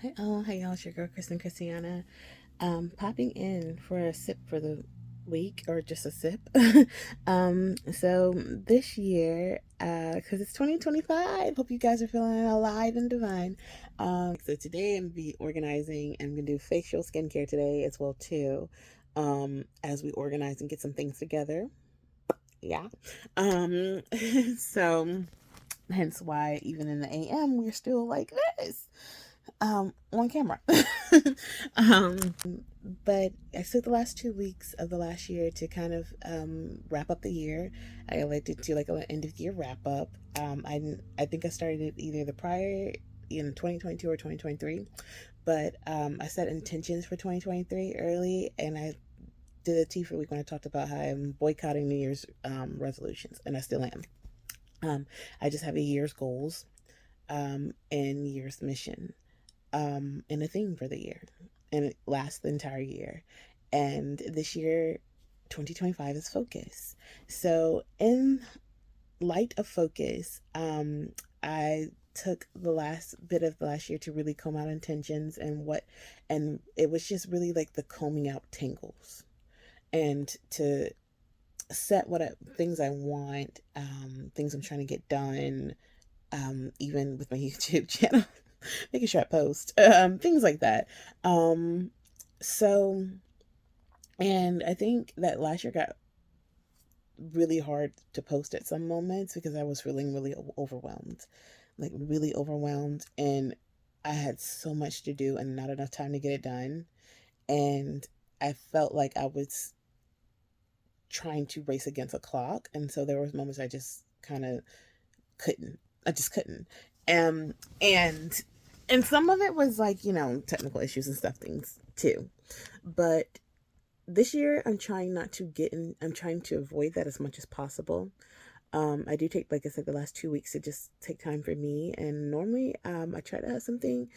Hi all, hi y'all, it's your girl Kristen Christiana. Popping in for a sip for the week, or just a sip. So this year, because it's 2025, hope you guys are feeling alive and divine. So today I'm gonna be organizing. I'm gonna do facial skincare today as well too. As we organize and get some things together. Yeah. Um, so hence why even in the AM we're still like this on camera. um, but I took the last 2 weeks of the last year to kind of wrap up the year. I elected to like an end of year wrap up. I think I started it either the prior in 2022 or 2023, but I set intentions for 2023 early, and I did a tea for week when I talked about how I'm boycotting New Year's resolutions, and I still am. I just have a year's goals and year's mission and a theme for the year, and it lasts the entire year. And this year, 2025 is focus. So, in light of focus, I took the last bit of the last year to really comb out intentions and it was just really like the combing out tangles and to set things I want, things I'm trying to get done, even with my YouTube channel, making sure I post, things like that. Um, so, and I think that last year got really hard to post at some moments because I was feeling really overwhelmed, like really overwhelmed, and I had so much to do and not enough time to get it done. And I felt like I was trying to race against a clock, and so there was moments I just kind of couldn't. I just couldn't. Um, and and some of it was like, technical issues and stuff things too. But this year I'm trying not to get in, I'm trying to avoid that as much as possible. I do take, like I said, the last 2 weeks to just take time for me, and normally I try to have something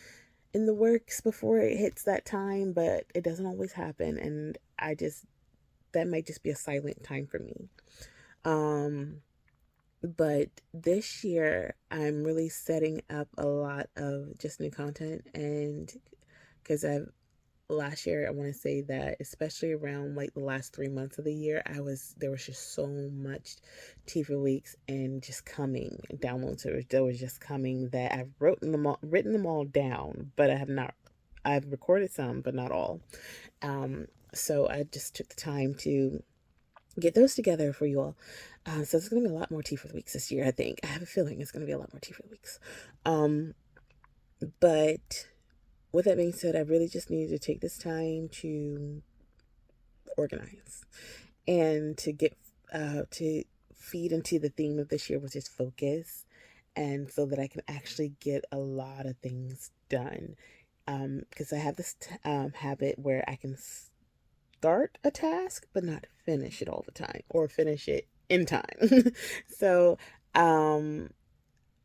in the works before it hits that time, but it doesn't always happen, and I just that might just be a silent time for me. Um, but this year I'm really setting up a lot of just new content, and because I've last year, I want to say that especially around like the last 3 months of the year, there was just so much TV weeks and just coming downloads that was just coming that I've written them all down, but I have not. I've recorded some, but not all. So I just took the time to get those together for you all. So there's going to be a lot more tea for the weeks this year, I think. I have a feeling it's going to be a lot more tea for the weeks. Um, but with that being said, I really just needed to take this time to organize and to feed into the theme of this year, which is focus, and so that I can actually get a lot of things done. Because I have this habit where I can start a task but not finish it all the time or finish it in time. So, um,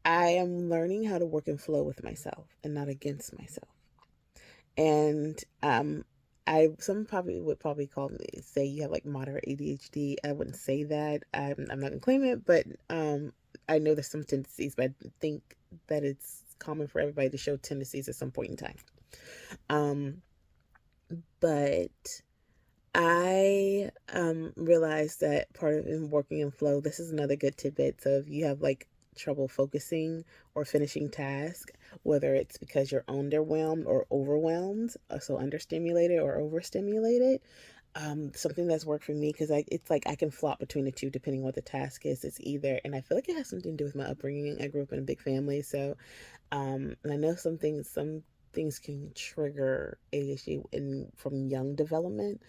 I am learning how to work and flow with myself and not against myself. And I some probably would probably call me say you have like moderate ADHD. I wouldn't say that. I'm not gonna claim it, but I know there's some tendencies, but I think that it's common for everybody to show tendencies at some point in time. Um, but I realized that part of in working in flow, this is another good tidbit. So if you have like trouble focusing or finishing tasks, whether it's because you're underwhelmed or overwhelmed, so understimulated or overstimulated, something that's worked for me because it's like I can flop between the two depending on what the task is. It's either, and I feel like it has something to do with my upbringing. I grew up in a big family, so and I know some things can trigger ADHD from young development.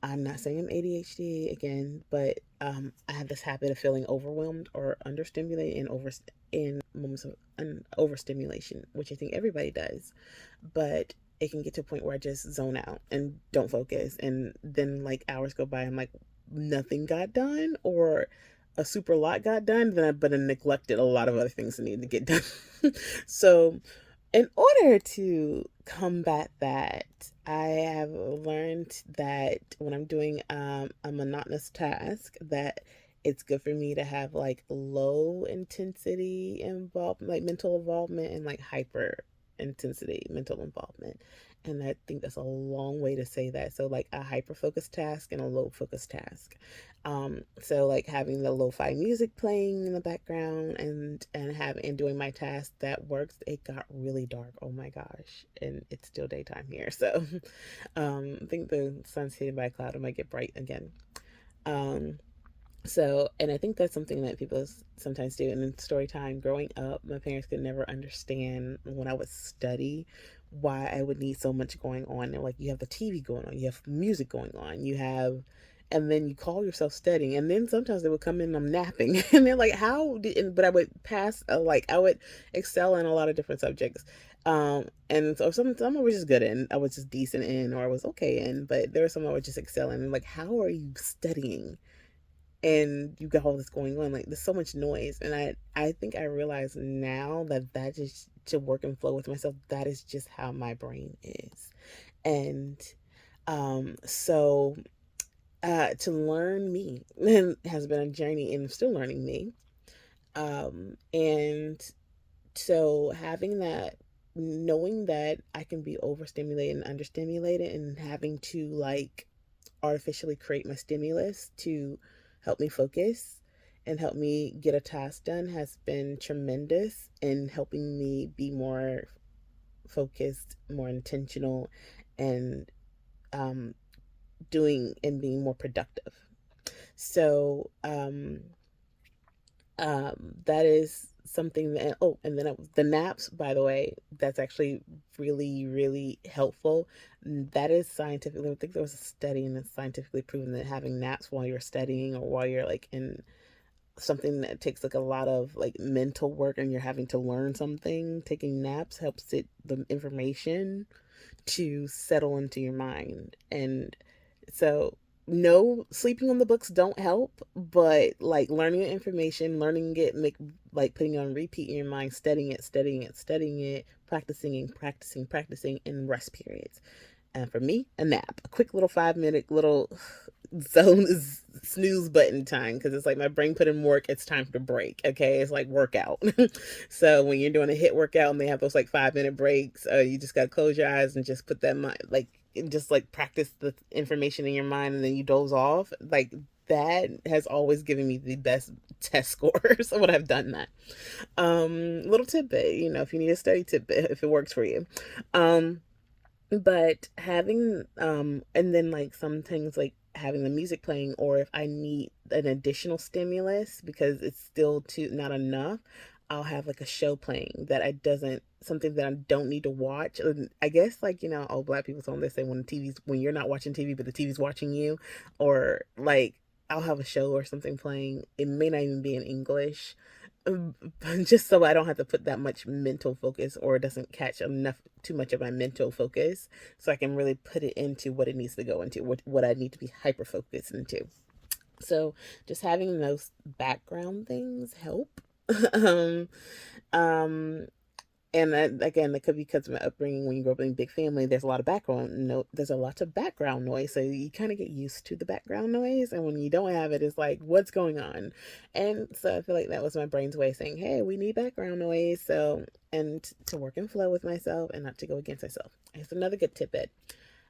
I'm not saying I'm ADHD again, but I have this habit of feeling overwhelmed or understimulated in moments of overstimulation, which I think everybody does. But it can get to a point where I just zone out and don't focus, and then like hours go by, I'm like nothing got done, or a super lot got done, but I neglected a lot of other things that needed to get done. So in order to combat that, I have learned that when I'm doing a monotonous task, that it's good for me to have like low intensity involved, like mental involvement, and like hyper. intensity mental involvement. And I think that's a long way to say that. So like a hyper focused task and a low focused task. So like having the lo-fi music playing in the background and having and doing my task that works. It got really dark. Oh my gosh. And it's still daytime here. So I think the sun's hidden by a cloud. It might get bright again. Um, so, and I think that's something that people sometimes do. And in story time, growing up, my parents could never understand when I would study why I would need so much going on. And like, you have the TV going on, you have music going on, you have, and then you call yourself studying. And then sometimes they would come in, I'm napping, and they're like, "How did?" But I would pass, like, I would excel in a lot of different subjects. And so some I was just good in, I was just decent in, or I was okay in, but there were some I would just excel in. And like, how are you studying? And you got all this going on, like there's so much noise. And I think I realize now that that just to work and flow with myself, that is just how my brain is. And so to learn me has been a journey, and I'm still learning me. And so having that, knowing that I can be overstimulated and understimulated, and having to like artificially create my stimulus to help me focus and help me get a task done has been tremendous in helping me be more focused, more intentional, and um, doing and being more productive. So that is something that, oh, and then the naps, by the way, that's actually really, really helpful. That is scientifically, I think there was a study and it's scientifically proven that having naps while you're studying or while you're like in something that takes like a lot of like mental work and you're having to learn something, taking naps helps it the information to settle into your mind. And so no, sleeping on the books don't help, but like learning the information, learning it, make like putting it on repeat in your mind, studying it, practicing and practicing in rest periods. And for me, a nap, a quick little 5 minute little zone snooze button time, because it's like my brain put in work, it's time to break. Okay, it's like workout. So when you're doing a hit workout and they have those like 5 minute breaks, you just gotta close your eyes and just put that mind like just like practice the information in your mind, and then you doze off. Like that has always given me the best test scores when I've done that. Little tidbit, if you need a study tidbit, if it works for you. But having and then like some things like having the music playing, or if I need an additional stimulus because it's still too not enough, I'll have like a show playing that I doesn't something that I don't need to watch. And I guess like oh, black people don't, they say when the TV's when you're not watching TV but the TV's watching you, or like I'll have a show or something playing. It may not even be in English, just so I don't have to put that much mental focus, or it doesn't catch enough too much of my mental focus, so I can really put it into what it needs to go into, what I need to be hyper focused into. So just having those background things help. um, um, and that, again, that could be because of my upbringing. When you grow up in a big family, there's a lot of background no there's a lot of background noise, so you kind of get used to the background noise. And when you don't have it, it's like, what's going on? And so I feel like that was my brain's way of saying, hey, we need background noise. So, and to work and flow with myself and not to go against myself. It's another good tidbit.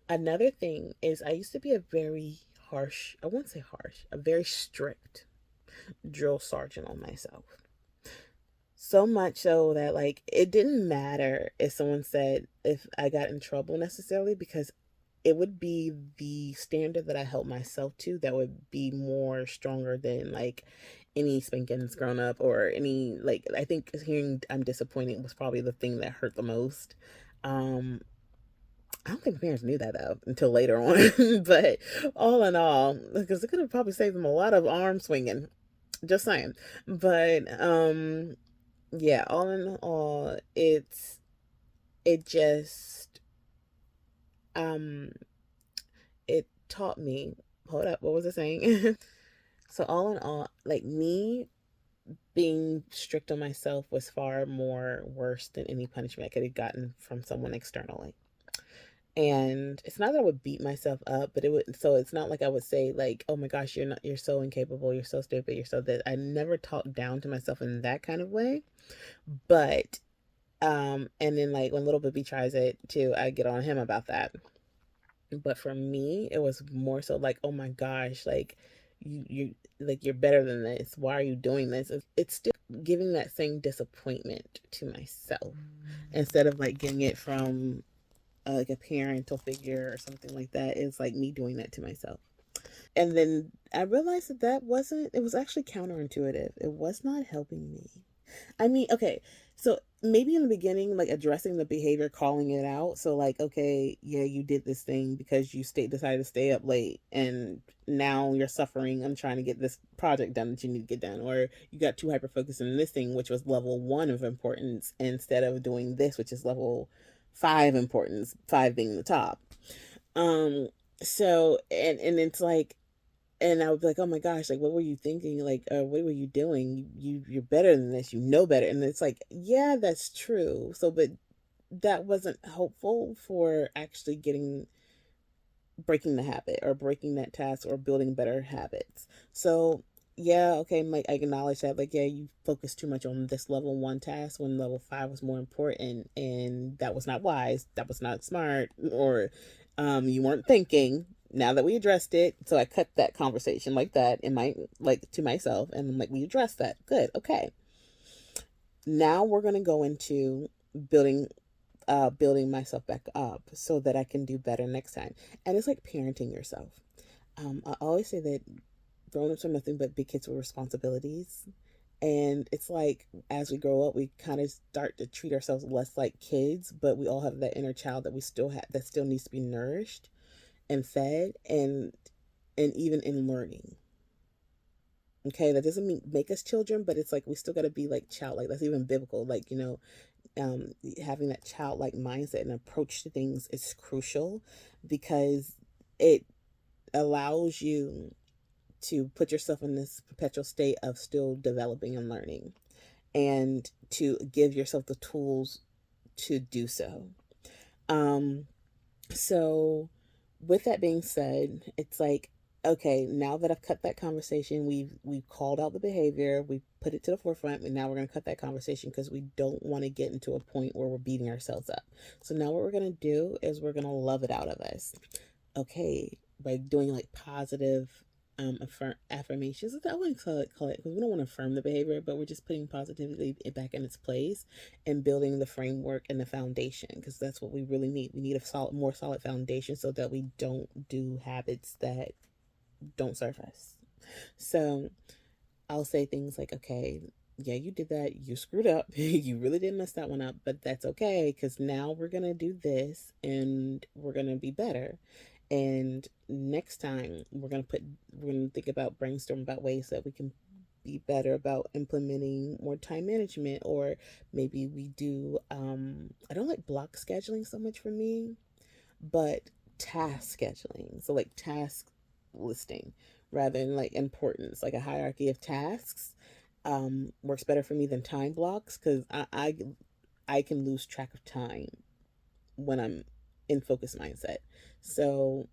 Another thing is, I used to be a very harsh, I won't say harsh, a very strict drill sergeant on myself. So much so that like it didn't matter if someone said if I got in trouble necessarily, because it would be the standard that I held myself to that would be more stronger than like any spankings grown up, or any like, I think hearing I'm disappointed was probably the thing that hurt the most. Um I don't think parents knew that though until later on. But all in all, because it could have probably saved them a lot of arm swinging. Just saying. But yeah, all in all, it just um it taught me, hold up, what was I saying? So all in all, like me being strict on myself was far more worse than any punishment I could have gotten from someone externally. And it's not that I would beat myself up, but it would, so it's not like I would say like, oh my gosh, you're so incapable, you're so stupid, you're so that. I never talked down to myself in that kind of way. But And then like when little baby tries it too, I get on him about that. But for me, it was more so like, oh my gosh, like you like you're better than this. Why are you doing this? It's still giving that same disappointment to myself instead of like getting it from like a parental figure or something like that. It's like me doing that to myself. And then I realized that it was actually counterintuitive. It was not helping me. I mean, okay, so maybe in the beginning, like addressing the behavior, calling it out. So like, okay, yeah, you did this thing because decided to stay up late, and now you're suffering. I'm trying to get this project done that you need to get done, or you got too hyper focused in this thing, which was level 1 of importance, instead of doing this, which is level 5 importance, 5 being the top. Um, so and it's like, and I would be like, oh my gosh, like what were you thinking? Like, what were you doing? You're better than this. You know better. And it's like, yeah, that's true. So, but that wasn't helpful for actually getting breaking the habit or breaking that task or building better habits. So yeah, okay, like I acknowledge that, like, yeah, you focused too much on this level 1 task when level 5 was more important, and that was not wise, that was not smart, or you weren't thinking. Now that we addressed it, so I cut that conversation like that in my, like, to myself, and I'm like, we addressed that, good, okay. Now we're going to go into building building myself back up so that I can do better next time. And it's like parenting yourself. I always say that grown-ups are nothing but big kids with responsibilities. And it's like as we grow up, we kind of start to treat ourselves less like kids, but we all have that inner child that we still have, that still needs to be nourished and fed, and even in learning. Okay, that doesn't mean make us children, but it's like we still got to be like childlike. That's even biblical. Like, having that childlike mindset and approach to things is crucial, because it allows you to put yourself in this perpetual state of still developing and learning, and to give yourself the tools to do so. Um, so, with that being said, it's like, okay, now that I've cut that conversation, we've called out the behavior, we put it to the forefront, and now we're going to cut that conversation because we don't want to get into a point where we're beating ourselves up. So now what we're going to do is we're going to love it out of us. Okay, by doing like positive affirmations. I wouldn't call it because we don't want to affirm the behavior, but we're just putting positivity back in its place and building the framework and the foundation, because that's what we really need. We need a more solid foundation so that we don't do habits that don't serve us. So I'll say things like, okay, yeah, you did that. You screwed up. You really did mess that one up, but that's okay, because now we're going to do this and we're going to be better. And next time we're going to think about, brainstorm about ways that we can be better about implementing more time management, or maybe we do, I don't like block scheduling so much for me, but task scheduling. So like task listing rather than like importance, like a hierarchy of tasks, works better for me than time blocks, because I can lose track of time when I'm in focus mindset. So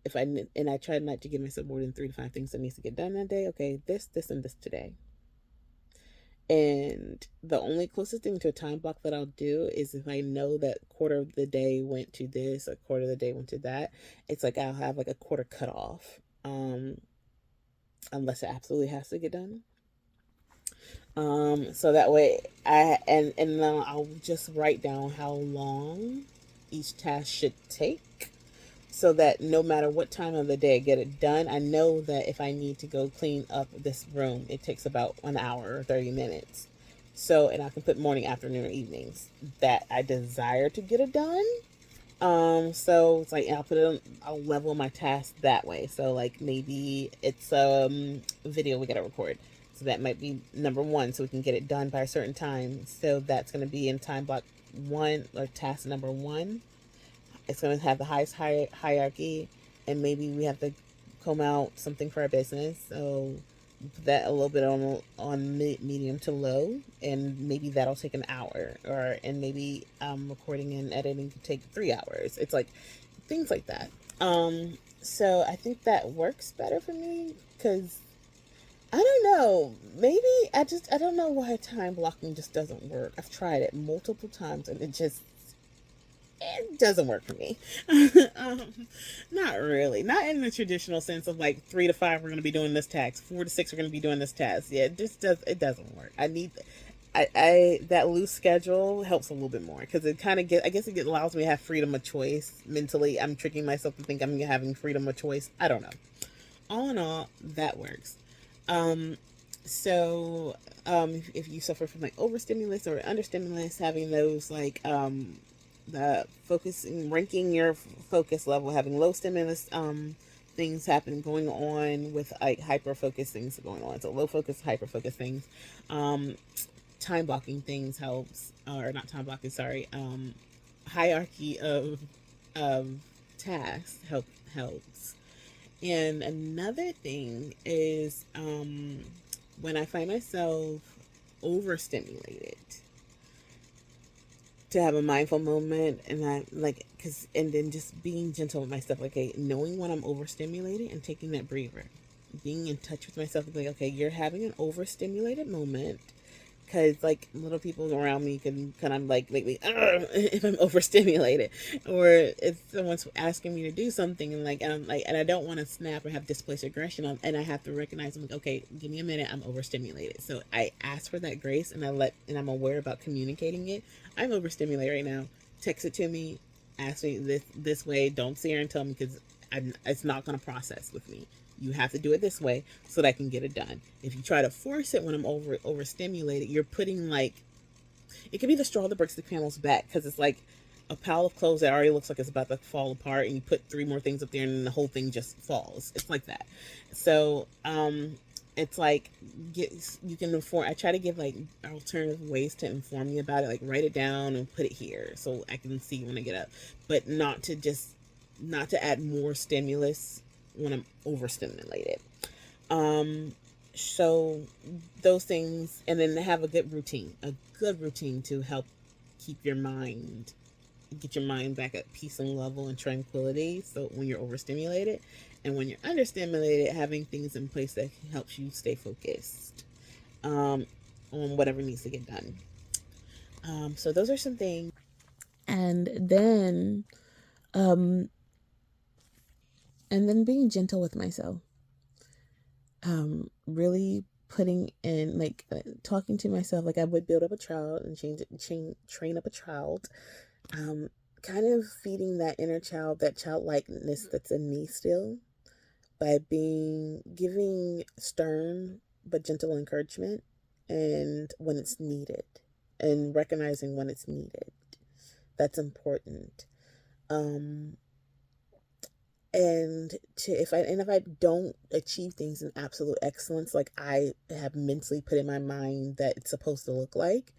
if I and I try not to give myself more than 3 to 5 things that needs to get done that day. Okay, this, and this today. And the only closest thing to a time block that I'll do is if I know that quarter of the day went to this, a quarter of the day went to that. It's like I'll have like a quarter cut off, unless it absolutely has to get done. So that way and then I'll just write down how long each task should take, so that no matter what time of the day I get it done, I know that if I need to go clean up this room, it takes about an hour or 30 minutes. So, and I can put morning, afternoon, or evenings that I desire to get it done. So it's like I'll level my task that way. So like maybe it's video we gotta record. So that might be number 1, so we can get it done by a certain time. So that's gonna be in time block 1, or task number 1. It's going to have the highest hierarchy, and maybe we have to comb out something for our business. So that a little bit on medium to low, and maybe that'll take an hour, or and maybe recording and editing could take 3 hours. It's like things like that. So I think that works better for me, because I don't know. Maybe I don't know why time blocking just doesn't work. I've tried it multiple times and it doesn't work for me. um, Not really. Not in the traditional sense of like 3 to 5 we're going to be doing this task, 4 to 6 we're going to be doing this task. Yeah, it doesn't work. I that loose schedule helps a little bit more because it kind of I guess allows me to have freedom of choice mentally. I'm tricking myself to think I'm having freedom of choice. I don't know. All in all, that works. Um, so if you suffer from like overstimulus or understimulus, having those like the focusing, ranking your focus level, having low stimulus things happen going on with like hyper focus things going on. So low focus, hyper focus things. Um, Time blocking things helps, or not time blocking. Sorry. Hierarchy of tasks helps. And another thing is when I find myself overstimulated, to have a mindful moment and I like because and then just being gentle with myself, like okay, knowing when I'm overstimulated and taking that breather, being in touch with myself, like okay, you're having an overstimulated moment because like little people around me can kind of like make me if I'm overstimulated, or if someone's asking me to do something and I'm like and I don't want to snap or have displaced aggression and I have to recognize I'm like okay, give me a minute, I'm overstimulated. So I ask for that grace and I'm aware about communicating it. I'm overstimulated right now. Text it to me, ask me this way. Don't sit here and tell me because it's not going to process with me. You have to do it this way so that I can get it done. If you try to force it when I'm overstimulated, you're putting like it could be the straw that breaks the camel's back because it's like a pile of clothes that already looks like it's about to fall apart, and you put three more things up there, and the whole thing just falls. It's like that. So it's like get you can inform. I try to give like alternative ways to inform you about it, like write it down and put it here so I can see when I get up, but not to add more stimulus when I'm overstimulated. Um, so those things, and then have a good routine to help keep your mind, get your mind back at peace and level and tranquility. So when you're overstimulated, and when you're understimulated, having things in place that helps you stay focused um, on whatever needs to get done. So those are some things. And then, um, and then being gentle with myself. Really putting in like talking to myself like I would build up a child and train up a child. Um, Kind of feeding that inner child, that childlikeness that's in me still, by being giving stern but gentle encouragement, and when it's needed, and recognizing when it's needed. That's important. Um, and to if I don't achieve things in absolute excellence like I have mentally put in my mind that it's supposed to look like,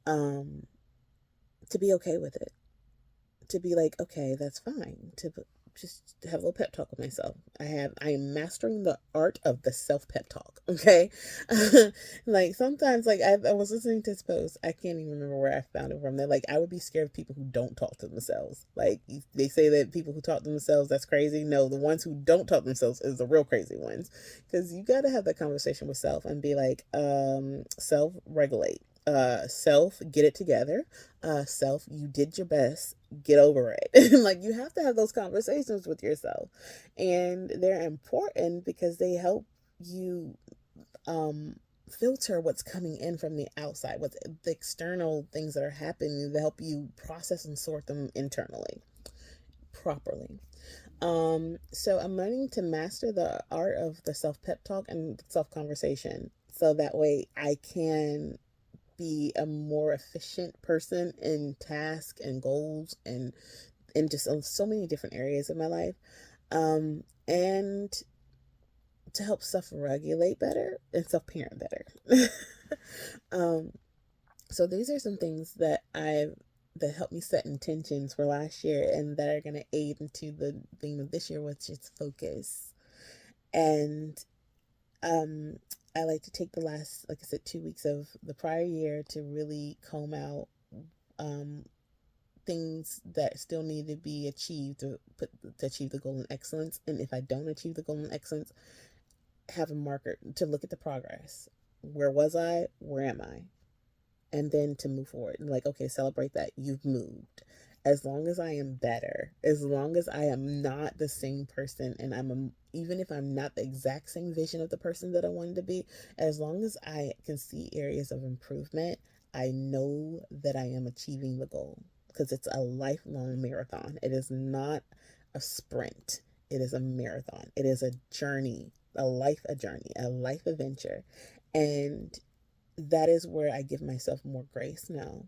um to be okay with it, to be like okay, that's fine, to just have a little pep talk with myself. I am mastering the art of the self pep talk. Okay. Like sometimes like I was listening to this post, I can't even remember where I found it from. They're like I would be scared of people who don't talk to themselves. Like they say that people who talk to themselves, that's crazy. No, the ones who don't talk to themselves is the real crazy ones, because you got to have that conversation with self and be like self regulate, self get it together, self you did your best, get over it. Like you have to have those conversations with yourself, and they're important because they help you um filter what's coming in from the outside, what's the external things that are happening, to help you process and sort them internally properly. So I'm learning to master the art of the self pep talk and self conversation, so that way I can be a more efficient person in tasks and goals and in just so many different areas of my life, and to help self regulate better and self parent better. um, so these are some things that help me set intentions for last year and that are going to aid into the theme of this year, which is focus. And um, I like to take the last, like I said, 2 weeks of the prior year to really comb out um, things that still need to be achieved to achieve the goal in excellence. And if I don't achieve the goal in excellence, have a marker to look at the progress. Where was I? Where am I? And then to move forward. Like, okay, celebrate that you've moved. As long as I am better, as long as I am not the same person, and even if I'm not the exact same vision of the person that I wanted to be, as long as I can see areas of improvement, I know that I am achieving the goal, because it's a lifelong marathon. It is not a sprint. It is a marathon. It is a journey, a journey, a life adventure. And that is where I give myself more grace now.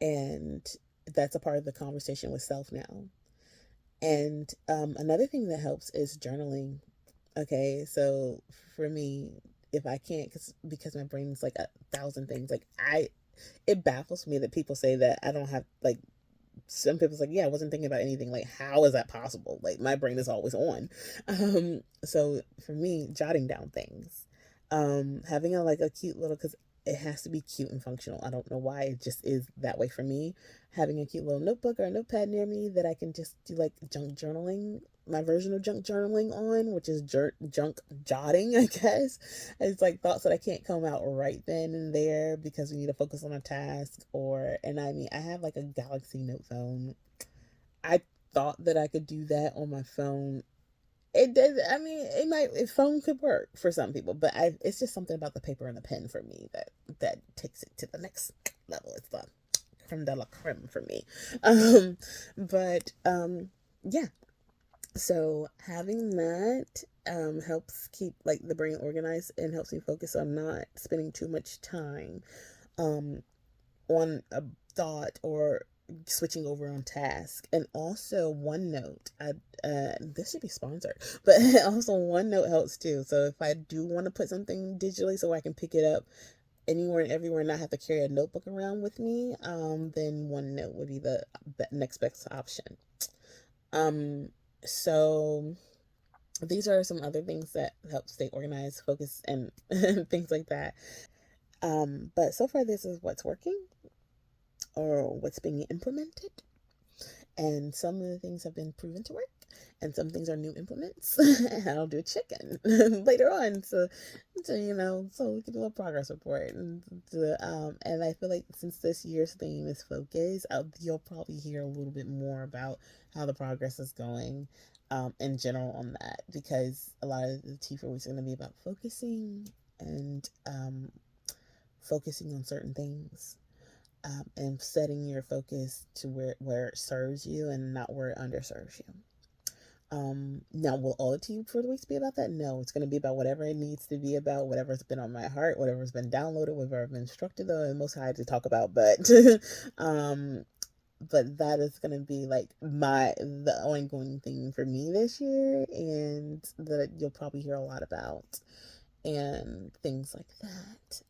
And that's a part of the conversation with self now. And another thing that helps is journaling. Okay, so for me, if I can't, because my brain's like 1,000 things, like it baffles me that people say that I don't have, like, some people's like, yeah, I wasn't thinking about anything. Like, how is that possible? Like, my brain is always on. So for me, jotting down things, having a cute little, because it has to be cute and functional. I don't know why, it just is that way for me. Having a cute little notebook or a notepad near me that I can just do like junk journaling, my version of junk journaling on, which is junk jotting, I guess. It's like thoughts that I can't come out right then and there because we need to focus on a task. And I mean, I have like a Galaxy Note phone. I thought that I could do that on my phone. It does. I mean, phone could work for some people, but it's just something about the paper and the pen for me that takes it to the next level. It's the creme de la creme for me. But yeah. So having that helps keep like the brain organized and helps me focus on not spending too much time um, on a thought or switching over on task. And also OneNote, this should be sponsored, but also OneNote helps too. So if I do want to put something digitally so I can pick it up anywhere and everywhere and not have to carry a notebook around with me, then OneNote would be the next best option. So these are some other things that help stay organized, focus, and things like that. But so far, this is what's working or what's being implemented. And some of the things have been proven to work, and some things are new implements. And I'll do a chicken later on, so we can do a progress report. And I feel like since this year's theme is focus, you'll probably hear a little bit more about how the progress is going, in general on that, because a lot of the T4 weeks are going to be about focusing and focusing on certain things. And setting your focus to where it serves you and not where it underserves you. Now, will all the TV for the weeks be about that? No, it's going to be about whatever it needs to be about, whatever's been on my heart, whatever's been downloaded, whatever I've been instructed the Most High to talk about. But but that is going to be like the ongoing thing for me this year, and that you'll probably hear a lot about, and things like that.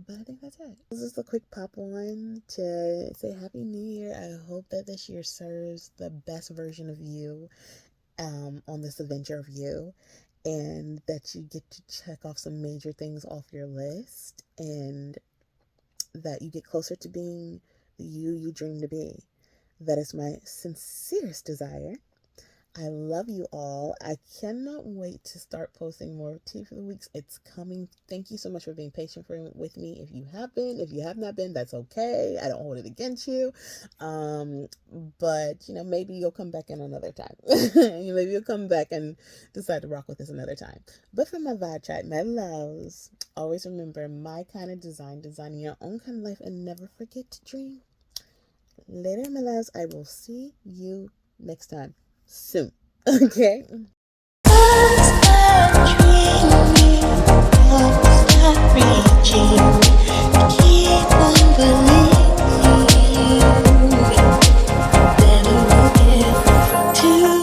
But I think that's it. This is a quick pop on to say Happy New Year. I hope that this year serves the best version of you, on this adventure of you, and that you get to check off some major things off your list, and that you get closer to being the you dream to be. That is my sincerest desire. I love you all. I cannot wait to start posting more tea for the weeks. It's coming. Thank you so much for being patient with me. If you have been, if you have not been, that's okay. I don't hold it against you. But maybe you'll come back in another time. Maybe you'll come back and decide to rock with us another time. But for my vibe chat, my loves, always remember my kind of designing your own kind of life, and never forget to dream. Later, my loves. I will see you next time soon. Okay.